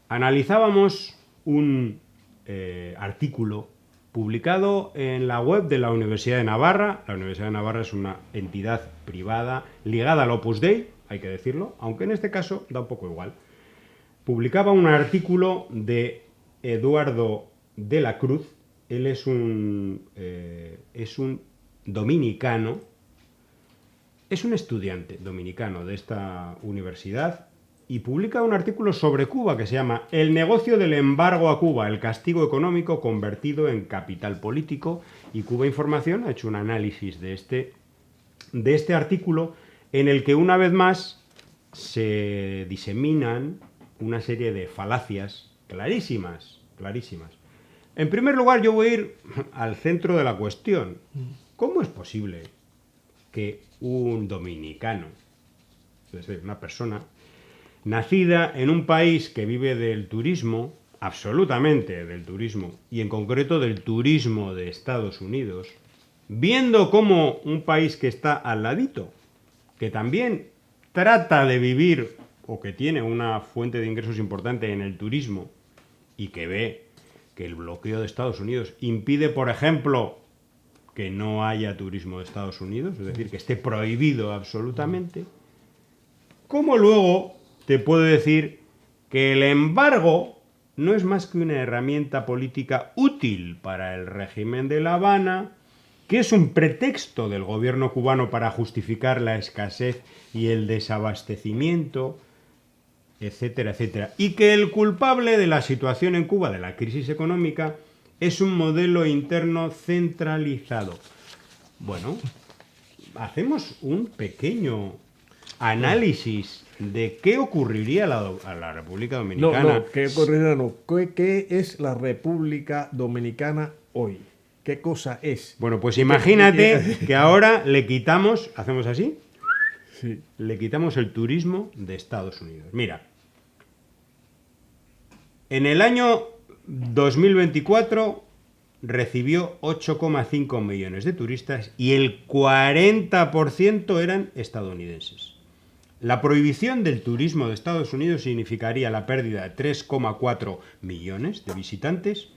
Analizábamos un artículo publicado en la web de la Universidad de Navarra. La Universidad de Navarra es una entidad privada ligada al Opus Dei, hay que decirlo, aunque en este caso da un poco igual. Publicaba un artículo de Eduardo de la Cruz. Él es un dominicano, es un estudiante dominicano de esta universidad y publica un artículo sobre Cuba que se llama El negocio del embargo a Cuba, el castigo económico convertido en capital político. Y Cuba Información ha hecho un análisis de este artículo en el que una vez más se diseminan una serie de falacias clarísimas. En primer lugar, yo voy a ir al centro de la cuestión. ¿Cómo es posible que un dominicano, es decir, una persona nacida en un país que vive del turismo, absolutamente del turismo, y en concreto del turismo de Estados Unidos, viendo cómo un país que está al ladito, que también trata de vivir o que tiene una fuente de ingresos importante en el turismo y que ve que el bloqueo de Estados Unidos impide, por ejemplo, que no haya turismo de Estados Unidos, es decir, que esté prohibido absolutamente, ¿cómo luego te puedo decir que el embargo no es más que una herramienta política útil para el régimen de La Habana, que es un pretexto del gobierno cubano para justificar la escasez y el desabastecimiento, etcétera, etcétera, y que el culpable de la situación en Cuba, de la crisis económica, es un modelo interno centralizado? Bueno, hacemos un pequeño análisis de qué ocurriría a la República Dominicana. ¿Qué ocurriría? ¿Qué es la República Dominicana hoy? ¿Qué cosa es? Bueno, pues imagínate que ahora le quitamos, hacemos así, sí, le quitamos el turismo de Estados Unidos. Mira, en el año 2024 recibió 8,5 millones de turistas y el 40% eran estadounidenses. La prohibición del turismo de Estados Unidos significaría la pérdida de 3,4 millones de visitantes,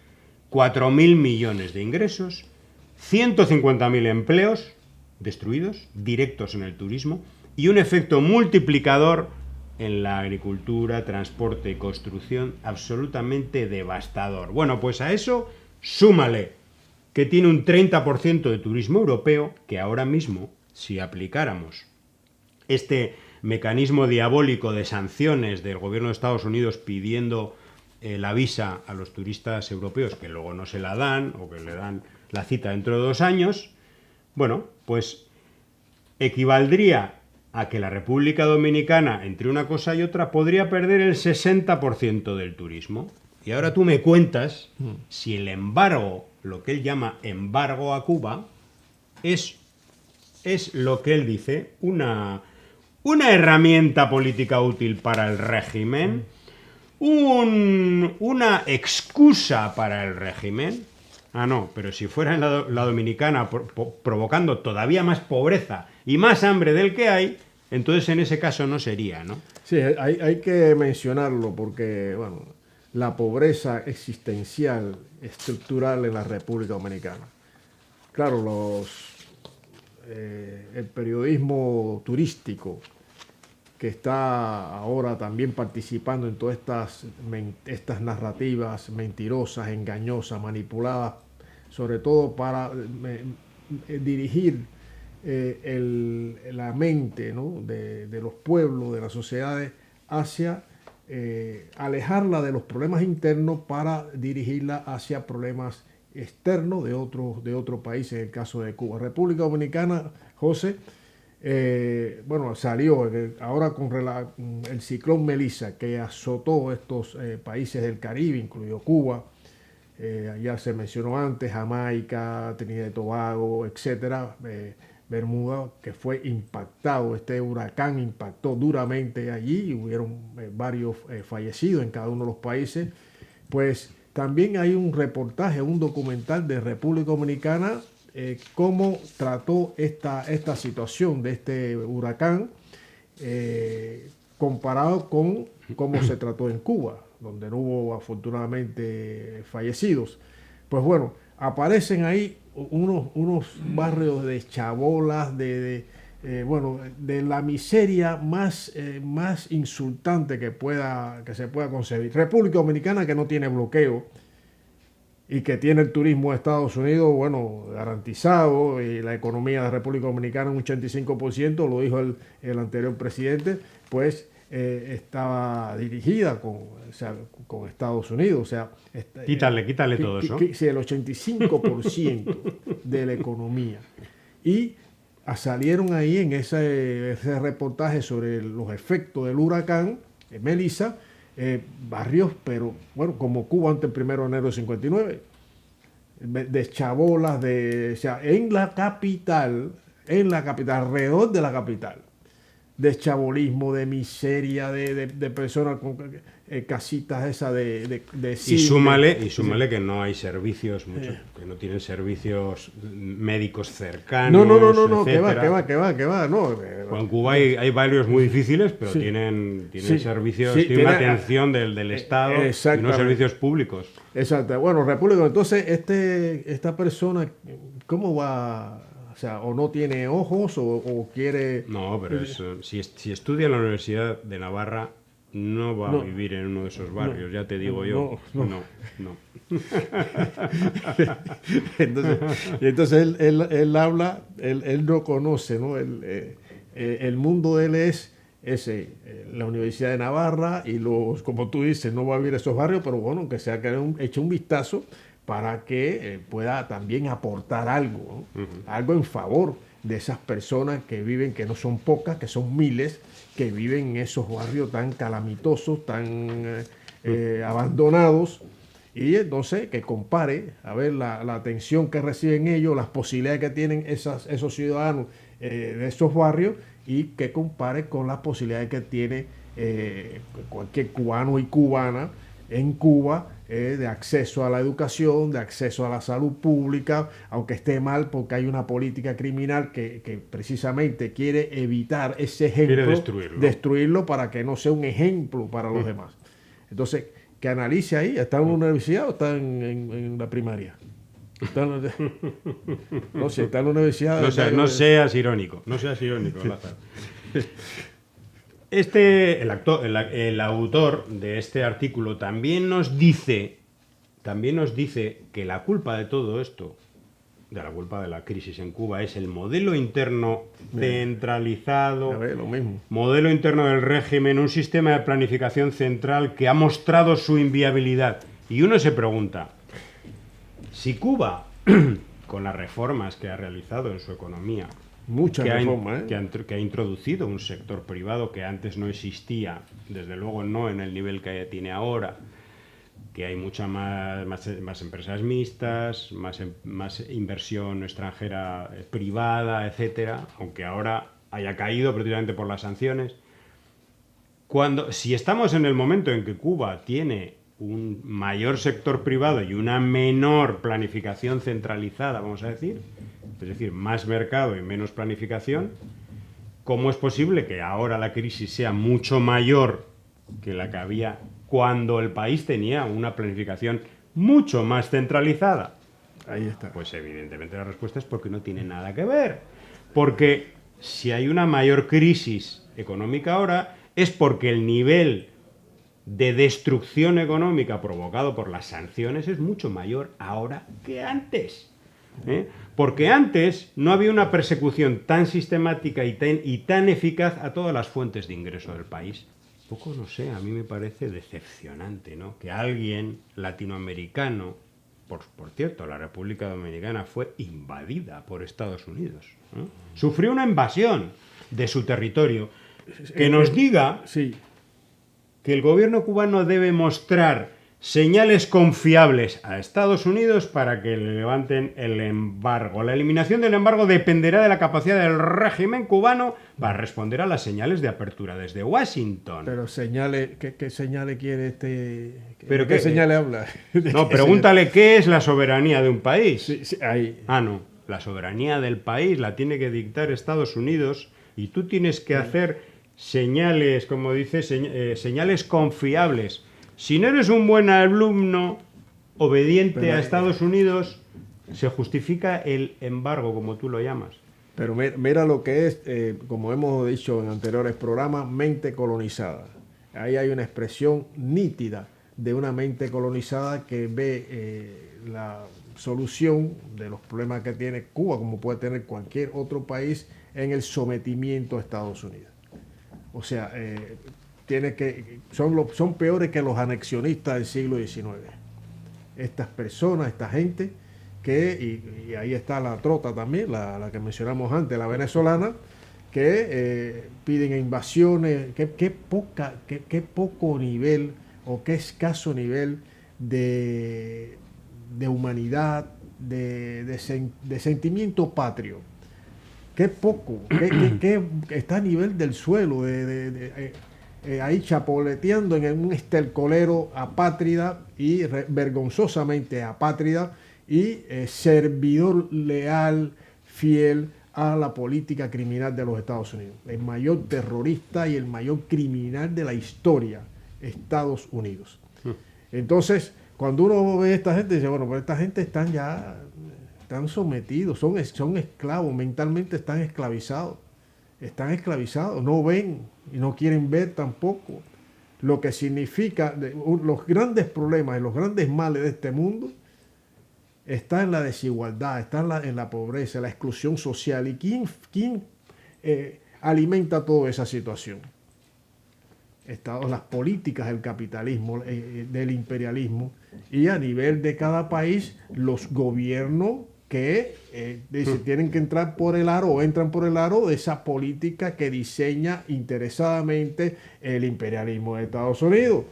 4.000 millones de ingresos, 150.000 empleos destruidos, directos en el turismo, y un efecto multiplicador en la agricultura, transporte y construcción absolutamente devastador. Bueno, pues a eso súmale que tiene un 30% de turismo europeo, que ahora mismo, si aplicáramos este mecanismo diabólico de sanciones del gobierno de Estados Unidos pidiendo la visa a los turistas europeos que luego no se la dan o que le dan la cita dentro de 2 años, bueno, pues equivaldría a que la República Dominicana, entre una cosa y otra, podría perder el 60% del turismo. Y ahora tú me cuentas si el embargo, lo que él llama embargo a Cuba, es lo que él dice, una herramienta política útil para el régimen, una excusa para el régimen. Ah, no, pero si fuera en la Dominicana provocando todavía más pobreza y más hambre del que hay, entonces en ese caso no sería, ¿no? Sí, hay que mencionarlo porque, bueno, la pobreza existencial, estructural en la República Dominicana. Claro, el periodismo turístico que está ahora también participando en todas estas narrativas mentirosas, engañosas, manipuladas, sobre todo para dirigir la mente, ¿no?, de los pueblos, de las sociedades, hacia alejarla de los problemas internos para dirigirla hacia problemas externos de otros países, en el caso de Cuba. República Dominicana, José, bueno, salió ahora con el ciclón Melissa, que azotó estos países del Caribe, incluido Cuba. Ya se mencionó antes, Jamaica, Trinidad y Tobago, etcétera, Bermuda, que fue impactado, este huracán impactó duramente allí y hubieron varios fallecidos en cada uno de los países. Pues también hay un reportaje, un documental de República Dominicana, cómo trató esta situación de este huracán comparado con cómo se trató en Cuba. donde no hubo afortunadamente fallecidos. Pues bueno, aparecen ahí unos barrios de chabolas, bueno, de la miseria más insultante que se pueda concebir. República Dominicana, que no tiene bloqueo y que tiene el turismo de Estados Unidos, bueno, garantizado, y la economía de República Dominicana un 85%, lo dijo el anterior presidente, pues estaba dirigida con Estados Unidos. O sea, quítale todo eso. Sí, el 85% de la economía. Y salieron ahí en ese reportaje sobre los efectos del huracán Melissa, barrios, pero bueno, como Cuba antes del 1 de enero de 59, de chabolas, o sea, en la capital, alrededor de la capital, de chabolismo, de miseria, de personas con casitas esas de y súmale que no hay servicios, que no tienen servicios médicos cercanos. No, que va. No. En Cuba hay barrios muy difíciles, pero tienen servicios, tienen una atención del Estado y unos servicios públicos. Exacto. Bueno, República, entonces esta persona, ¿cómo va? O sea, o no tiene ojos o quiere... No, pero si estudia en la Universidad de Navarra, no va a vivir en uno de esos barrios, ya te digo yo. No. Entonces él habla, él no conoce, ¿no? El mundo de él es la Universidad de Navarra y como tú dices, no va a vivir esos barrios, pero bueno, que sea que eche un vistazo para que pueda también aportar algo, ¿no? Algo en favor de esas personas que viven, que no son pocas, que son miles, que viven en esos barrios tan calamitosos, tan abandonados, y entonces que compare, a ver la atención que reciben ellos, las posibilidades que tienen esos ciudadanos de esos barrios, y que compare con las posibilidades que tiene cualquier cubano y cubana en Cuba, de acceso a la educación, de acceso a la salud pública, aunque esté mal porque hay una política criminal que precisamente quiere evitar ese ejemplo, quiere destruirlo para que no sea un ejemplo para los demás. Entonces, que analice ahí, ¿está en la universidad o está en la primaria? No sé, está en la universidad. No seas irónico, Lázaro. El autor de este artículo también nos dice que la culpa de todo esto, de la culpa de la crisis en Cuba, es el modelo interno centralizado, lo mismo. Modelo interno del régimen, un sistema de planificación central que ha mostrado su inviabilidad. Y uno se pregunta, si Cuba, con las reformas que ha realizado en su economía, que ha introducido un sector privado que antes no existía, desde luego no en el nivel que tiene ahora, que hay mucha más empresas mixtas, más inversión extranjera privada, etcétera, aunque ahora haya caído precisamente por las sanciones. Si estamos en el momento en que Cuba tiene un mayor sector privado y una menor planificación centralizada, vamos a decir, es decir, más mercado y menos planificación, ¿cómo es posible que ahora la crisis sea mucho mayor que la que había cuando el país tenía una planificación mucho más centralizada? Ahí está. Pues evidentemente la respuesta es porque no tiene nada que ver. Porque si hay una mayor crisis económica ahora, es porque el nivel de destrucción económica provocado por las sanciones es mucho mayor ahora que antes. Porque antes no había una persecución tan sistemática y tan eficaz a todas las fuentes de ingreso del país. Poco, no sé, a mí me parece decepcionante, ¿no? Que alguien latinoamericano, por cierto, la República Dominicana fue invadida por Estados Unidos, ¿no? Sufrió una invasión de su territorio, que nos diga que el gobierno cubano debe mostrar señales confiables a Estados Unidos para que le levanten el embargo. La eliminación del embargo dependerá de la capacidad del régimen cubano para responder a las señales de apertura desde Washington. Pero señales, ¿qué señales quiere ¿Pero qué señales habla? No, pregúntale qué es la soberanía de un país. Sí, ahí. No. La soberanía del país la tiene que dictar Estados Unidos y tú tienes que hacer señales, como dices, señales confiables. Si no eres un buen alumno obediente Pero, a Estados Unidos, se justifica el embargo, como tú lo llamas. Pero mira lo que es, como hemos dicho en anteriores programas, mente colonizada. Ahí hay una expresión nítida de una mente colonizada que ve la solución de los problemas que tiene Cuba, como puede tener cualquier otro país, en el sometimiento a Estados Unidos. O sea, son peores que los anexionistas del siglo XIX. Estas personas, esta gente, y ahí está la trota también, la que mencionamos antes, la venezolana, que piden invasiones, qué poco nivel o qué escaso nivel de humanidad, de sentimiento patrio. Qué poco, qué está a nivel del suelo, ahí chapoleteando en un estercolero apátrida y vergonzosamente apátrida y servidor leal, fiel a la política criminal de los Estados Unidos. El mayor terrorista y el mayor criminal de la historia, Estados Unidos. Entonces, cuando uno ve a esta gente, dice, bueno, pero esta gente están sometidos, son esclavos, mentalmente están esclavizados, no ven y no quieren ver tampoco lo que significa los grandes problemas y los grandes males de este mundo. Está en la desigualdad, está en la pobreza, la exclusión social. ¿Y quién alimenta toda esa situación? Las políticas del capitalismo, del imperialismo, y a nivel de cada país, los gobiernos que tienen que entrar por el aro o entran por el aro de esa política que diseña interesadamente el imperialismo de Estados Unidos.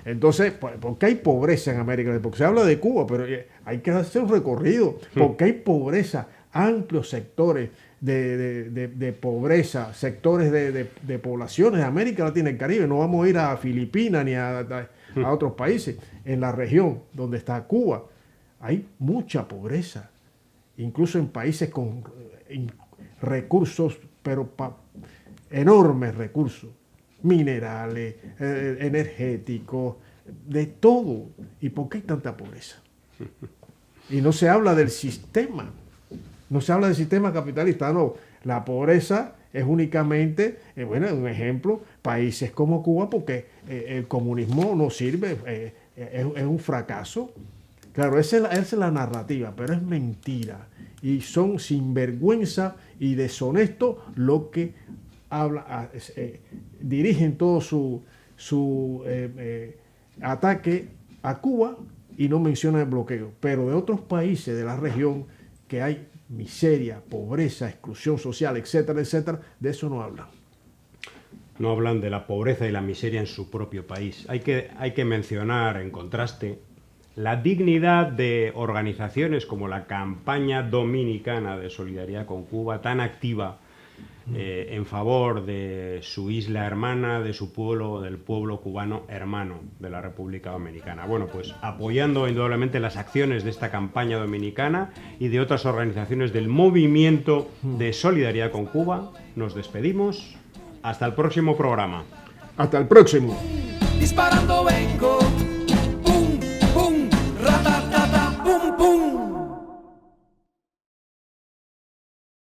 Entonces, ¿por qué hay pobreza en América? Porque se habla de Cuba, pero hay que hacer un recorrido. ¿Por qué hay pobreza? Amplios sectores de pobreza, sectores de poblaciones de América Latina y el Caribe. No vamos a ir a Filipinas ni a otros países. En la región donde está Cuba hay mucha pobreza. Incluso en países con recursos, pero enormes recursos, minerales, energéticos, de todo. ¿Y por qué hay tanta pobreza? Y no se habla del sistema, no se habla del sistema capitalista, no. La pobreza es únicamente, un ejemplo, países como Cuba, porque el comunismo no sirve, es un fracaso. Claro, esa es la narrativa, pero es mentira. Y son sinvergüenza y deshonestos los que dirigen todo su ataque a Cuba y no mencionan el bloqueo. Pero de otros países de la región que hay miseria, pobreza, exclusión social, etcétera, etcétera, de eso no hablan. No hablan de la pobreza y la miseria en su propio país. Hay que mencionar, en contraste, la dignidad de organizaciones como la Campaña Dominicana de Solidaridad con Cuba, tan activa en favor de su isla hermana, de su pueblo, del pueblo cubano hermano de la República Dominicana. Bueno, pues apoyando indudablemente las acciones de esta Campaña Dominicana y de otras organizaciones del movimiento de solidaridad con Cuba, nos despedimos. Hasta el próximo programa. Hasta el próximo. Disparando vengo.